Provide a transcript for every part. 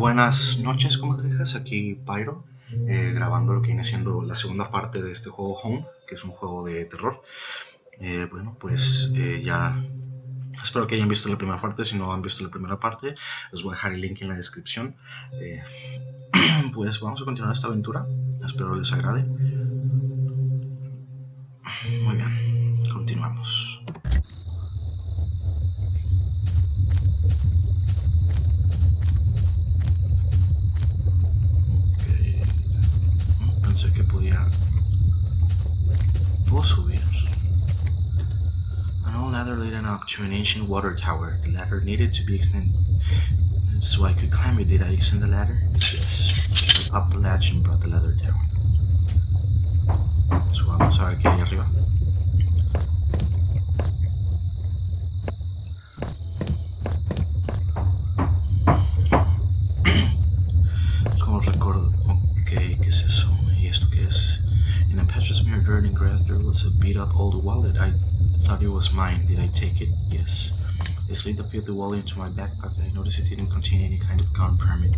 Buenas noches, comadrejas, aquí Pyro, grabando lo que viene siendo la segunda parte de este juego Home, que es un juego de terror. Ya espero que hayan visto la primera parte. Si no han visto la primera parte, os voy a dejar el link en la descripción. Pues vamos a continuar esta aventura, espero les agrade. Muy bien, continuamos. Pensé que podía... ¿Puedo subir? An old ladder led up to an ancient water tower. The ladder needed to be extended so I could climb it. Did I extend the ladder? Yes. I popped the latch and brought the ladder down. Subamos a ver qué hay arriba. Como recuerdo... Ok, ¿qué es eso? ¿Y esto qué es? In a patch of smeared dirt and grass there was a beat-up old wallet. I thought it was mine. Did I take it? Yes. I slid the filled the wallet into my backpack. I noticed it didn't contain any kind of gun permit.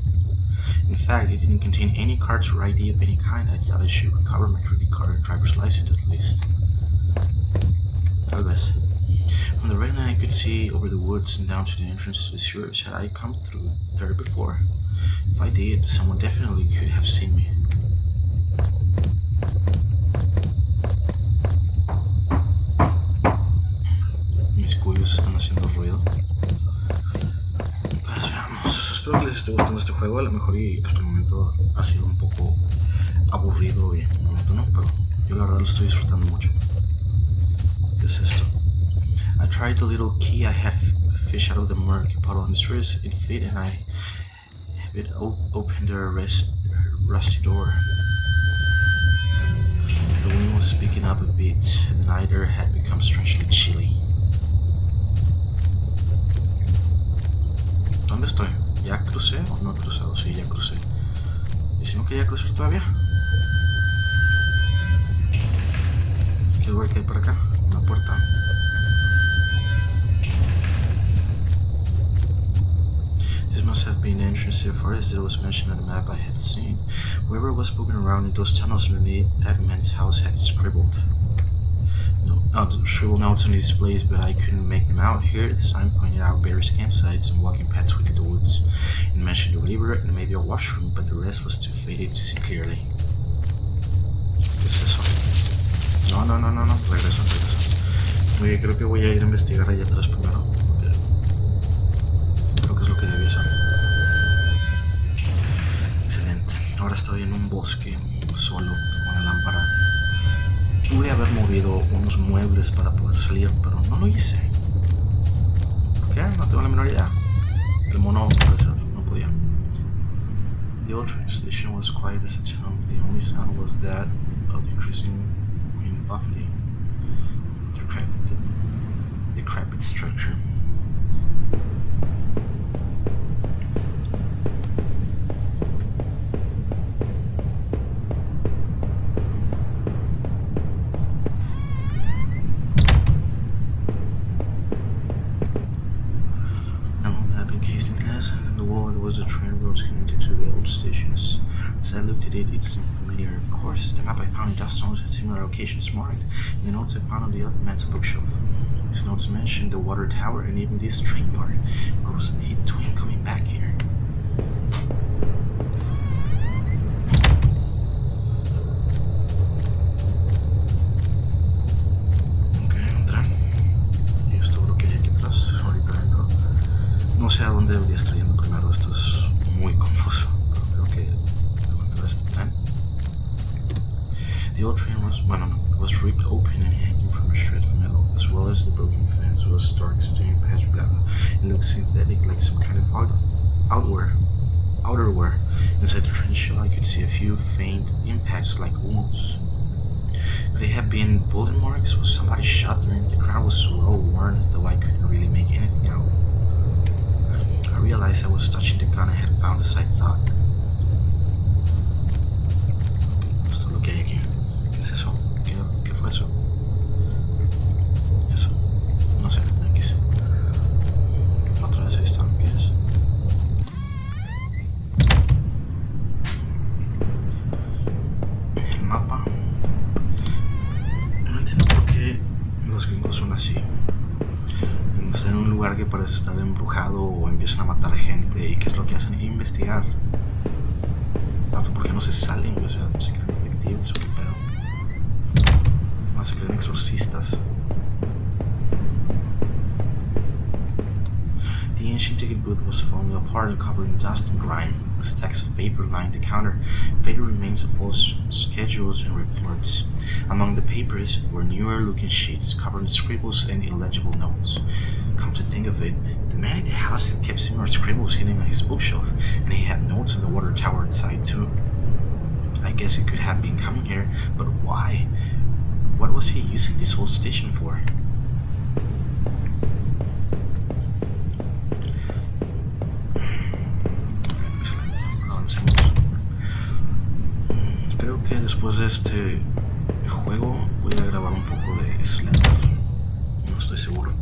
In fact, it didn't contain any cards or ID of any kind. I thought I should recover my credit card and driver's license at least. Tal vez. From the railing I could see over the woods and down to the entrance to the sewers. Had I come through there before? If I did, someone definitely could have seen me. Mis cuyos están haciendo ruido. Pues veamos. Espero que les esté gustando este juego. A lo mejor y hasta el momento ha sido un poco aburrido y monótono, pero yo la verdad lo estoy disfrutando mucho. ¿Qué es esto? I tried the little key I had fished out of the murky puddle in the streets. It fit and I opened the rusty door. The wind was picking up a bit. The night air had become strangely chilly. ¿Dónde estoy? ¿Ya crucé o no he cruzado? Sí, ya crucé. ¿Y si no quería cruzar todavía? ¿Qué lugar que hay por acá? Una puerta. This must have been the entrance to the forest that was mentioned on the map I had seen. Whoever was poking around in those tunnels underneath that man's house had scribbled notes on these displays, but I couldn't make them out. Here, the sign pointed out various campsites and walking paths within the woods. It mentioned a river and maybe a washroom, but the rest was too faded to see clearly. ¿Qué es eso? No, regreso. Oye, creo que voy a ir a investigar allá atrás primero. Creo que es lo que debía hacer. Excelente. Ahora estoy en un bosque solo con la lámpara. Pude haber movido unos muebles para poder salir, pero no lo hice. ¿Por qué? No tengo la menor idea. El mono no podía. The old train station was quiet as a tomb. The only sound was that of the increasing wind buffeting the decrepit structure. As I looked at it, it seemed familiar. Of course, the map I found in dust notes had similar locations marked in the notes I found on the other man's bookshelf. These notes mentioned the water tower and even this train yard. What was he doing coming back here? Ok, un tren. Y esto lo que hay aquí atrás. Ahorita dentro. No sé a dónde debería estar yendo primero. Esto es muy confuso. Pero creo que the old train was ripped open and hanging from a shred of metal, as well as the broken fence was dark stained patch black. It looked synthetic, like some kind of outerwear. Inside the train shell I could see a few faint impacts like wounds. Could they have been bullet marks? Was somebody shot there? The ground was well worn, though I couldn't really make anything out. I realized I was touching the gun I had found as I thought. Eso. No sé, X. Otra vez ahí está, ¿qué es? embrujado o empiezan a matar gente. ¿Y qué es lo que hacen? Investigar. ¿Por qué no se salen? O sea, se creen detectives o qué pedo. No, se creen exorcistas. The ancient ticket booth was falling apart and covered in dust and grime. Stacks of paper lined the counter, faded remains of old schedules and reports. Among the papers were newer-looking sheets covered in scribbles and illegible notes. Come to think of it, the man in the house had kept similar scribbles hidden on his bookshelf, and he had notes on the water tower inside too. I guess he could have been coming here, but why? What was he using this whole station for? Creo que después de este juego voy a grabar un poco de Slender. No estoy seguro,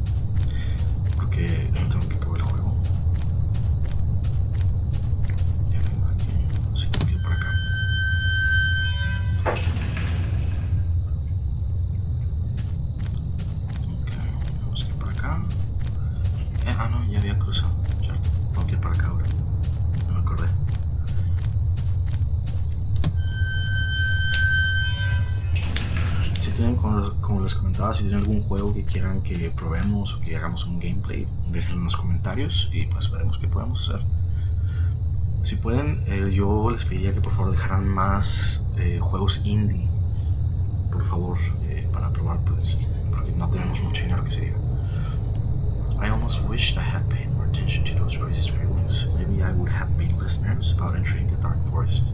porque no tengo que acabar el juego. Ya vengo aquí, así tengo que ir por acá. Ok, vamos a ir por acá. No, ya había cruzado. Ya, tengo que ir para acá ahora. No me acordé. Si tienen, como les comentaba, si tienen algún juego que quieran que probemos o que hagamos un gameplay, déjenlo en los comentarios y pues veremos qué podemos hacer. Si pueden, yo les pediría que por favor dejaran más juegos indie, por favor, para probar, pues, porque no tenemos mucho dinero que se diga. I almost wished I had paid more attention to those crazy scribblings. Maybe I would have been less nervous about entering the dark forest.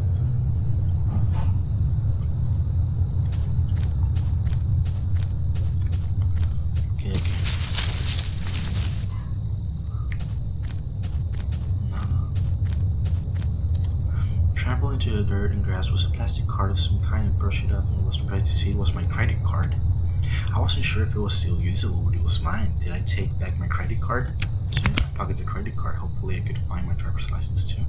Trampled into the dirt and grass was a plastic card of some kind and brushed it up and was surprised to see it was my credit card. I wasn't sure if it was still usable, but it was mine. Did I take back my credit card? So I pocketed the credit card. Hopefully I could find my driver's license too.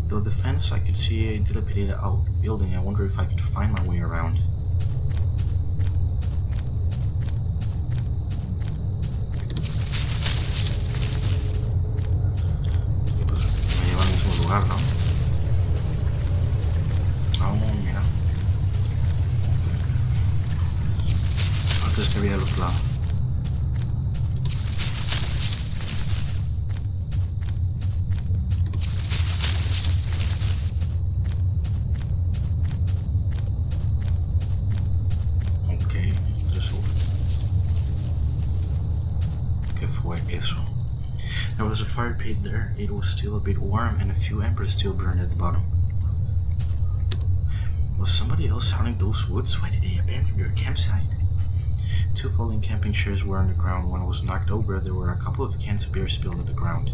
Through the fence I could see a dilapidated out building. I wonder if I could find my way around. Me lleva al mismo lugar, ¿no? Mira. Antes que había al otro lado. There was a fire pit there. It was still a bit warm and a few embers still burned at the bottom. Was somebody else out in those woods? Why did they abandon their campsite? 2 folding camping chairs were on the ground. One was knocked over. There were a couple of cans of beer spilled at the ground.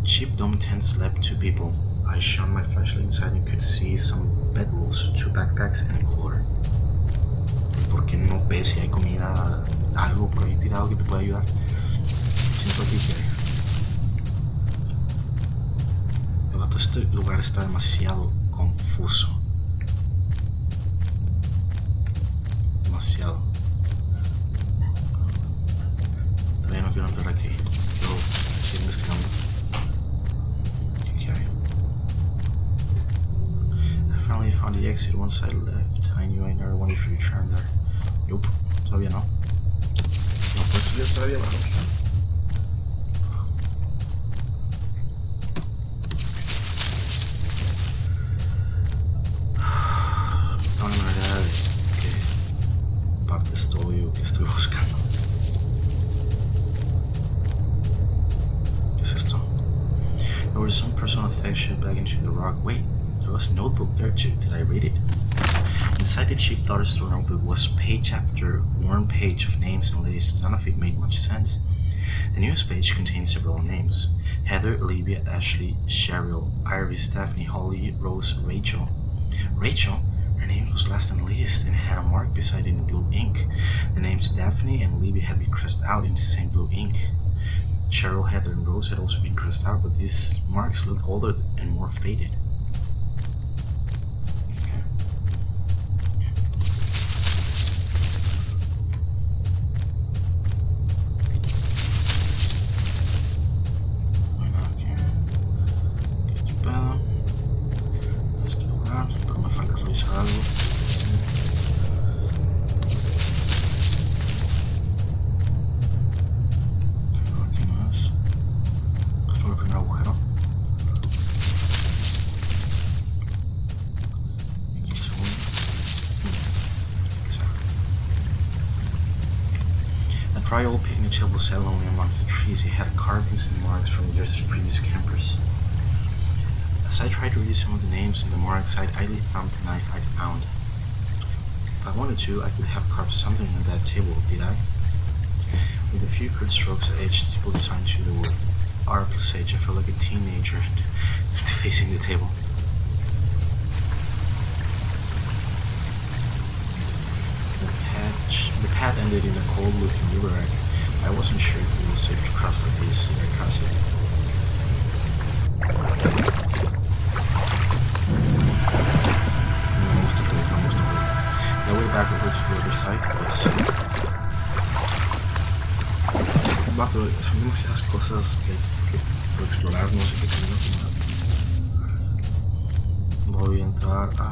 The cheap dome tent slept 2 people. I shone my flashlight inside and could see some bedrolls, 2 backpacks and a cooler. ¿Por qué no ves si hay comida, algo por ahí tirado que te pueda ayudar? Siento aquí que este lugar está demasiado confuso. Demasiado. Todavía no quiero entrar aquí. Yo sigo investigando. ¿Qué hay? I finally found the exit once I left. I knew I never wanted to return there. Nope, todavía no. No puedes subir todavía abajo. No hay manera de que parte estoy o que estoy buscando. ¿Qué es esto? There was some personal affection back into the rock. Wait, there was a notebook there too. Did I read it? Inside the cheap dollar store notebook was page after one page of names and lists. None of it made much sense. The news page contained several names: Heather, Olivia, Ashley, Cheryl, Iris, Daphne, Holly, Rose, Rachel. Rachel? Her name was last on the list and had a mark beside it in blue ink. The names Daphne and Olivia had been crossed out in the same blue ink. Cheryl, Heather, and Rose had also been crossed out, but these marks looked older and more faded. dry old picnic table sat lonely amongst the trees. It had carvings and marks from years of previous campers. As I tried to read some of the names and the marks, I idly thumbed the knife I'd found. If I wanted to, I could have carved something on that table, did I? With a few crude strokes, I etched simple design to the wood. R plus H, I felt like a teenager facing the table. The path ended in a cold-looking river. I wasn't sure if it was safe to cross like this, so I crossed it. Almost away. The way back over to the other side, yes. Bajo, son demasiadas cosas que por explorar, no sé qué camino tomar. Voy a entrar a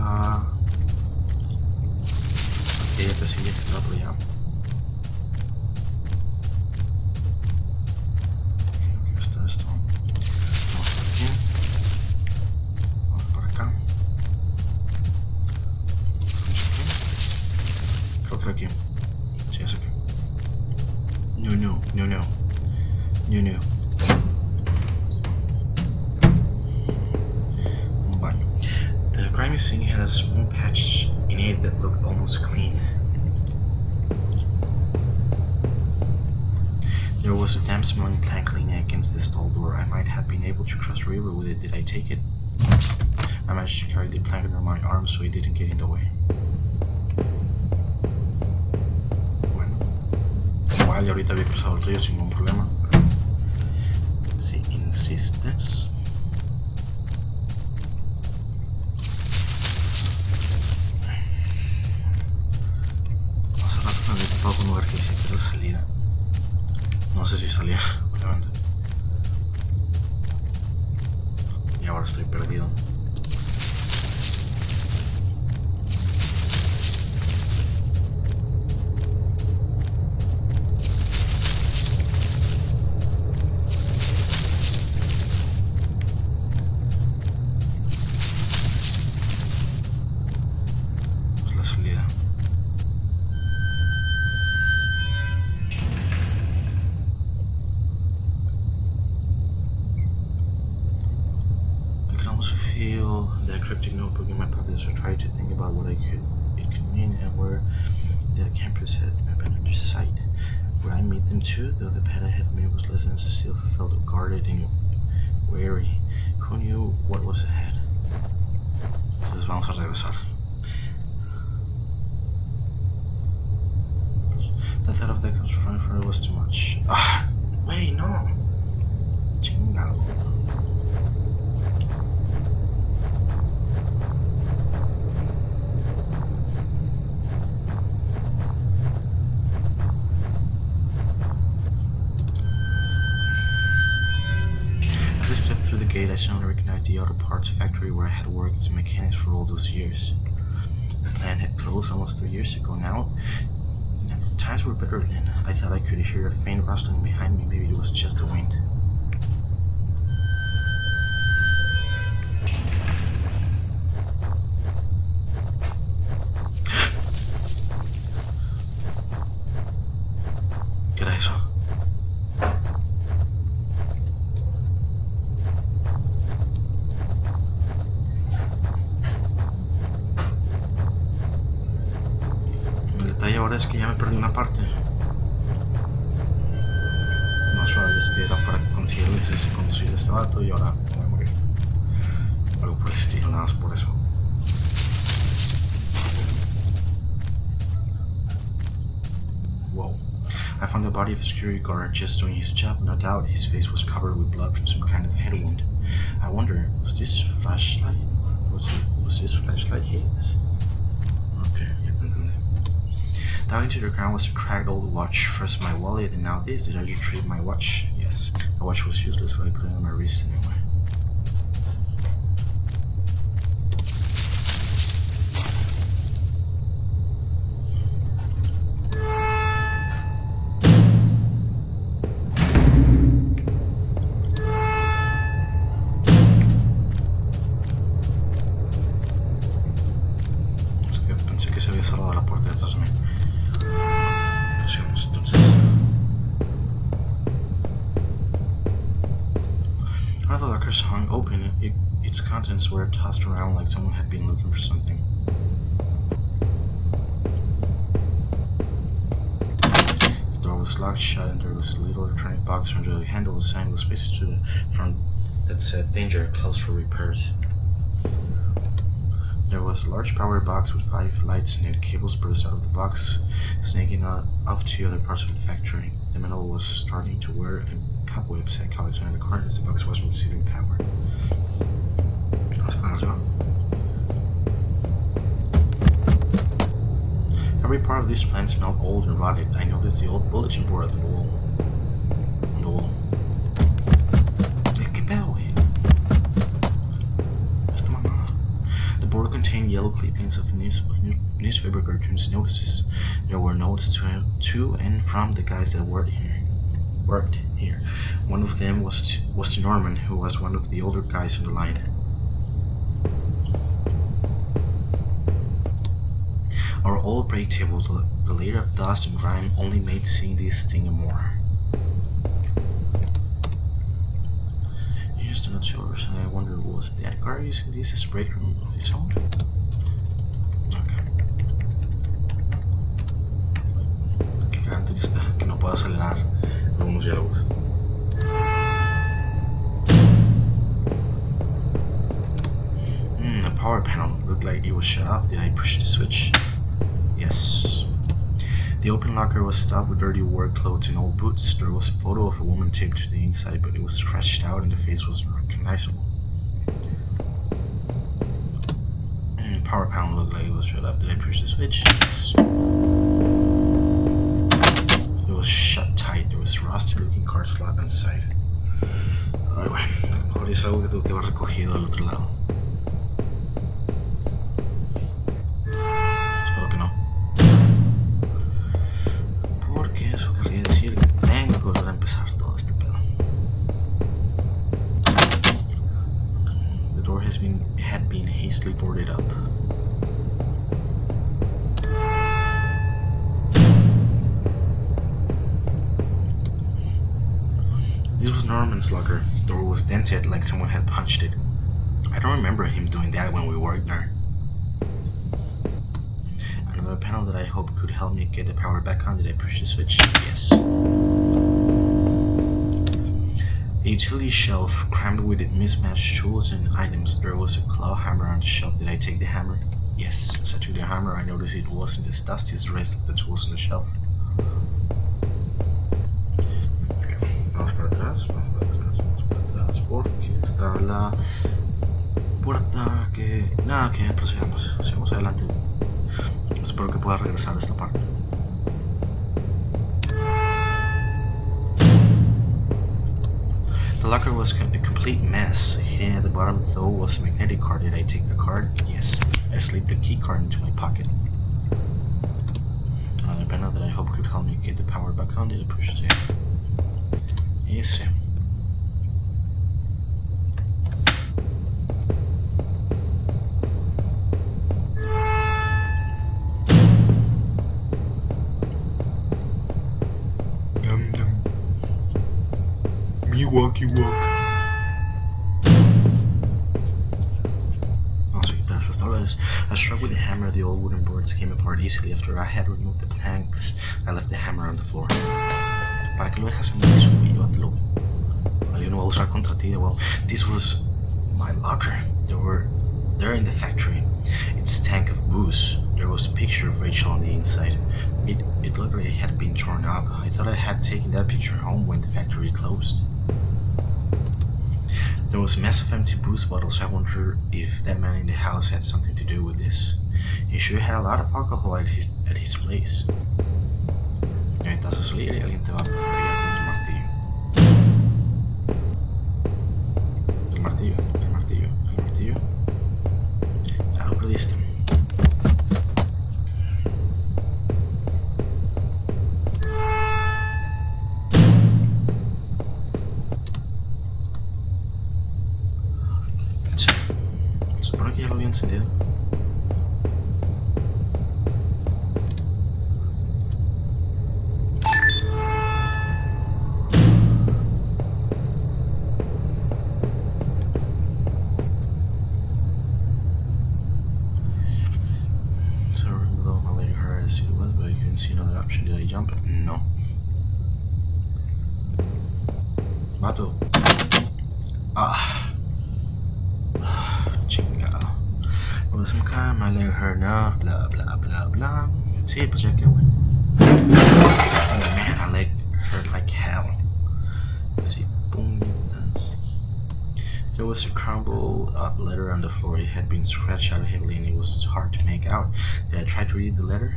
aquella casilla que estaba por allá. Aquí está esto. Vamos por aquí. Vamos por acá. Creo que aquí. Sí, es aquí. No. Un baño. The grimy sink had a small patch in it that looked almost clean. There was a damp smelling plank leaning against the stall door. I might have been able to cross the river with it. Did I take it? I managed to carry the plank under my arm so it didn't get in the way. Bueno, igual y ahorita había cruzado el río sin ningún problema. Si insistes. Hace rato me había topado con un lugar que dice que era salida. No sé si salía, obviamente. Y ahora estoy perdido. Es la salida. Feel that cryptic notebook in my pocket as I tried to think about what it could mean and where the campers had been under sight. Would I meet them too? Though the path ahead of me was less dense, I still felt guarded and wary. Who knew what was ahead? Entonces vamos a regresar. The thought of that confronting for her was too much. Ah, wait, no. Chingado. I suddenly recognized the auto parts factory where I had worked as a mechanic for all those years. The plant had closed almost 3 years ago now. Times were better then. I thought I could hear a faint rustling behind me. Maybe it was just the wind. ¿Qué era eso? Ahora es que ya me perdí una parte. Más suave es que era para conseguir el licencia de conducir este vato y ahora me voy a morir. Algo por el estilo, nada más por eso. Whoa. I found the body of a security guard just doing his job. No doubt his face was covered with blood from some kind of head wound. I wonder, was this flashlight? Was this flashlight his? Okay, ya entendí. Down into the ground was a cracked old watch. First my wallet and now this. Did I retrieve my watch? Yes. The watch was useless, but I put it on my wrist anyway. Es que pensé que se había cerrado la puerta detrás de mí. Entonces, lockers hung open. Its contents were tossed around like someone had been looking for something. The door was locked shut and there was a little electronic box under the handle. The sign was pasted to the front that said "Danger, closed for repairs." There was a large power box with 5 lights in it. Cables burst out of the box, snaking off to other parts of the factory. The metal was starting to wear and cobwebs had collected in the current as the box wasn't receiving power. Every part of this plant smelled old and rotted. I noticed the old bulletin board on the wall. ¿Qué pedo, güey? Esta mamada. The board contained yellow clippings of newspaper cartoons. Notices. There were notes to and from the guys that worked here. One of them was to Norman, who was one of the older guys on the line. Our old break table, the layer of dust and grime, only made seeing this thing more. Here's the nutshell, and I wonder, was that guy using this as a break room of his own? Okay. Qué cagante que está, que no puedo acelerar algunos diálogos. The power panel looked like it was shut off. Did I push the switch? Yes. The open locker was stuffed with dirty work clothes and old boots. There was a photo of a woman taped to the inside, but it was scratched out and the face wasn't recognizable. The power panel looked like it was shut off. Did I push the switch? Yes. It was shut tight. There was rusty looking card slot inside. Ay, bueno, a lo mejor es algo que tuvo que haber recogido del otro lado. Espero que no. Porque eso querría decir que tengo que volver a empezar todo este pedo. The door had been hastily boarded up. This was Norman's locker. The door was dented like someone had punched it. I don't remember him doing that when we worked there. Another panel that I hope could help me get the power back on. Did I push the switch? Yes. A utility shelf crammed with mismatched tools and items. There was a claw hammer on the shelf. Did I take the hammer? Yes. As I took the hammer, I noticed it wasn't as dusty as the rest of the tools on the shelf. Vamos para atrás, porque está la puerta que... Nada, que procedamos adelante. Espero que pueda regresar a esta parte. The locker was a complete mess. Hidden at the bottom though was a magnetic card. Did I take the card? Yes. I slipped the key card into my pocket. Another panel that I hope could help me get the power back on. Did I push it? Yes. Walkie walk. I struck with the hammer. The old wooden boards came apart easily. After I had removed the planks, I left the hammer on the floor. ¿Para qué lo dejas en el suelo? Llévatelo. Alguien lo va a usar contra ti. Well, this was my locker. There in the factory. Its tank of booze. There was a picture of Rachel on the inside. It looked like it had been torn up. I thought I had taken that picture home when the factory closed. There was a mess of empty booze bottles. I wonder if that man in the house had something to do with this. He sure had a lot of alcohol at his place. Y ahorita vas a salir y alguien te va a pegar con tu martillo. El martillo. Ya lo perdiste. Que ya lo había encendido. Vato. Chingado. Well, some kind, my leg hurt now. Blah, blah, blah, blah. Sí, pues ya que bueno. Oh man, my leg hurt like hell. Let's see. Boom. There was a crumbled up letter on the floor. It had been scratched out heavily and it was hard to make out. Did I try to read the letter?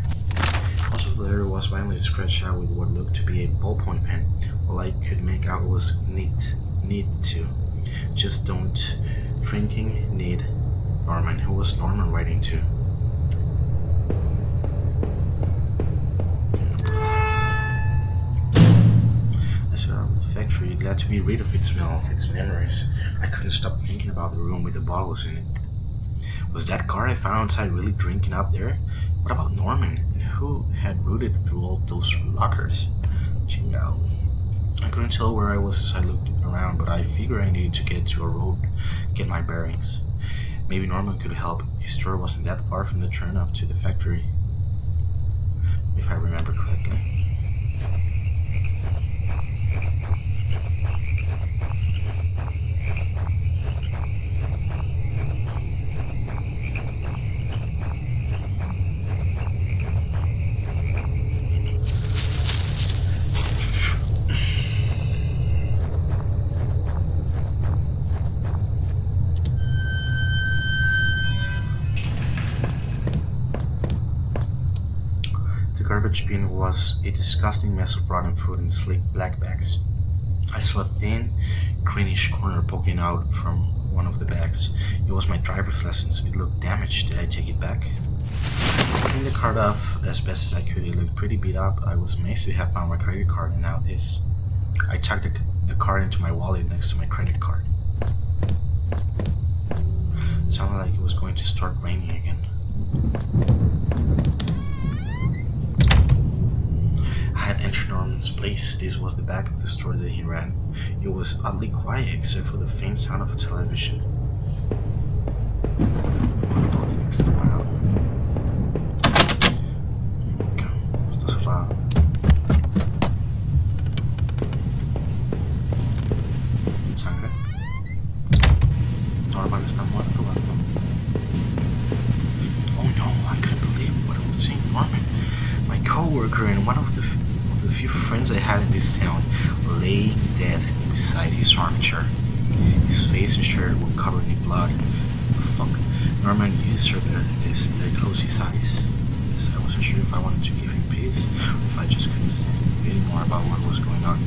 Also, the letter was violently scratched out with what looked to be a ballpoint pen. All I could make out was need to. Just don't. Drinking, need. Norman. Who was Norman writing to? I saw the factory, glad to be rid of its smell, its memories. I couldn't stop thinking about the room with the bottles in it. Was that car I found outside really drinking up there? What about Norman? And who had rooted through all those lockers? Chingao. I couldn't tell where I was as I looked around, but I figured I needed to get to a road, get my bearings. Maybe Norman could help. His store wasn't that far from the turn up to the factory, if I remember correctly. The garbage bin was a disgusting mess of rotten food and sleek black bags. I saw a thin, greenish corner poking out from one of the bags. It was my driver's license. It looked damaged. Did I take it back? I cleaned the card off as best as I could. It looked pretty beat up. I was amazed to have found my credit card and now this. I tucked the card into my wallet next to my credit card. It sounded like it was going to start raining again. I had entered Norman's place. This was the back of the store that he ran. It was oddly quiet except for the faint sound of a television. Está cerrado. Sangre. Norman está muerto, vato. Oh no, I couldn't believe what I was seeing. Norman, my co-worker and one of the few friends I had in this town, lay dead beside his armchair. His face and shirt were covered in blood. The fuck? Norman used her better than this. Did I close his eyes? Yes, I wasn't sure if I wanted to give him peace or if I just couldn't say anymore about what was going on.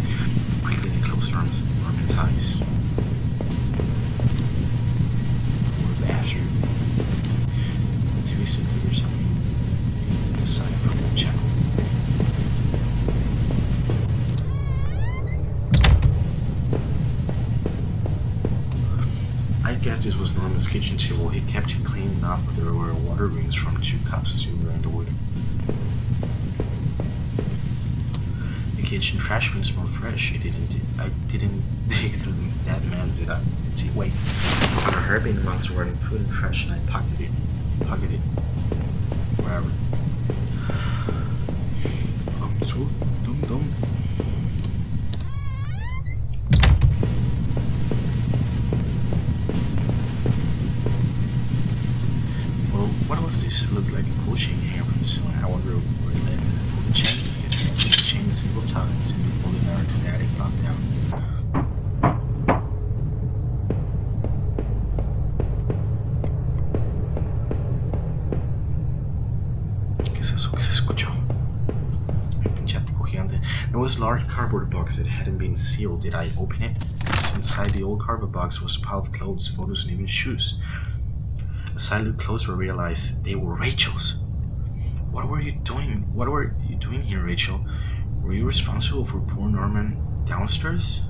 Quickly I closed Norman's eyes. Poor bastard. Twisted or something. Decided from the channel. I guess this was Norman's kitchen table. He kept it clean enough, but there were water rings from 2 cups to around the wood. The kitchen trash bin smelled fresh. I didn't dig through that man, did I? Wait. I found a herb bin amongst the rotting food and trash, and I pocketed it. Wherever. I'm so dumb. What was this? It looked like a pull chain hanging from the ceiling. I wonder where it led. Pull the chain. The chain is single tuck and simply pulled it out to the attic locked down. ¿Qué es eso? ¿Qué se escuchó? Pinche ático gigante. There was a large cardboard box that hadn't been sealed. Did I open it? Inside the old cardboard box was a pile of clothes, photos, and even shoes. As I looked closer, I realized they were Rachel's. What were you doing here, Rachel? Were you responsible for poor Norman downstairs?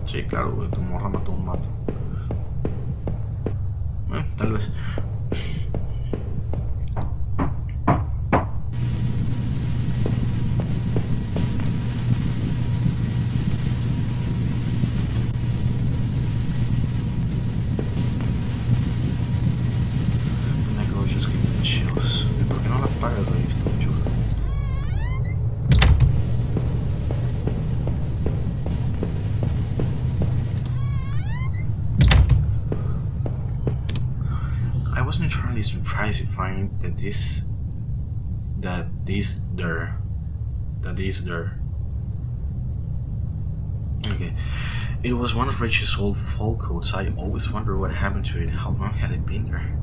Sí, claro, tu morra mató un vato. Tal vez. guys find that this there. Okay, it was one of Rich's old folk coats. I always wonder what happened to it. How long had it been there?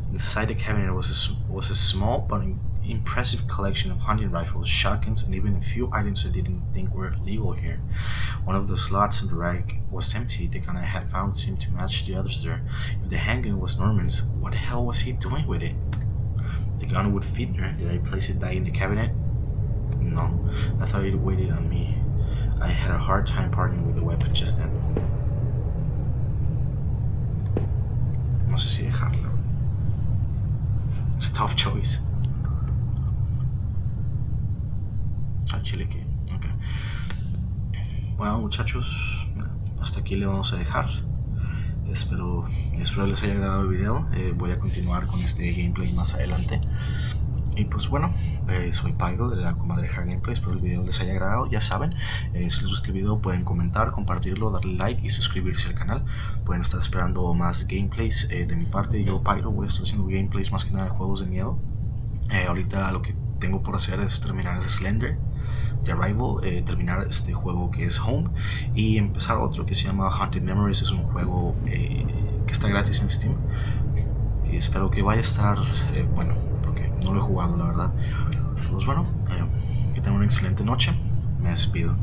Inside the cabinet was a small but impressive collection of hunting rifles, shotguns, and even a few items I didn't think were legal here. One of the slots in the rack was empty. The gun I had found seemed to match the others there. If the handgun was Norman's, what the hell was he doing with it? The gun would fit there. Did I place it back in the cabinet? No, I thought it waited on me. I had a hard time parting with the weapon just then. No sé si dejarlo. It's a tough choice. Chile que. Okay. Bueno, muchachos, hasta aquí le vamos a dejar. Espero les haya agradado el video. Voy a continuar con este gameplay más adelante. Y pues bueno, soy Pyro de la comadreja gameplay. Espero el video les haya agradado. Ya saben, si les gusta el video pueden comentar, compartirlo, darle like y suscribirse al canal. Pueden estar esperando más gameplays de mi parte. Yo, Pyro, voy a estar haciendo gameplays más que nada de juegos de miedo. Ahorita lo que tengo por hacer es terminar Slender, The Arrival, terminar este juego que es Home y empezar otro que se llama Haunted Memories. Es un juego que está gratis en Steam y espero que vaya a estar bueno, porque no lo he jugado la verdad. Pues bueno, que tengan una excelente noche. Me despido.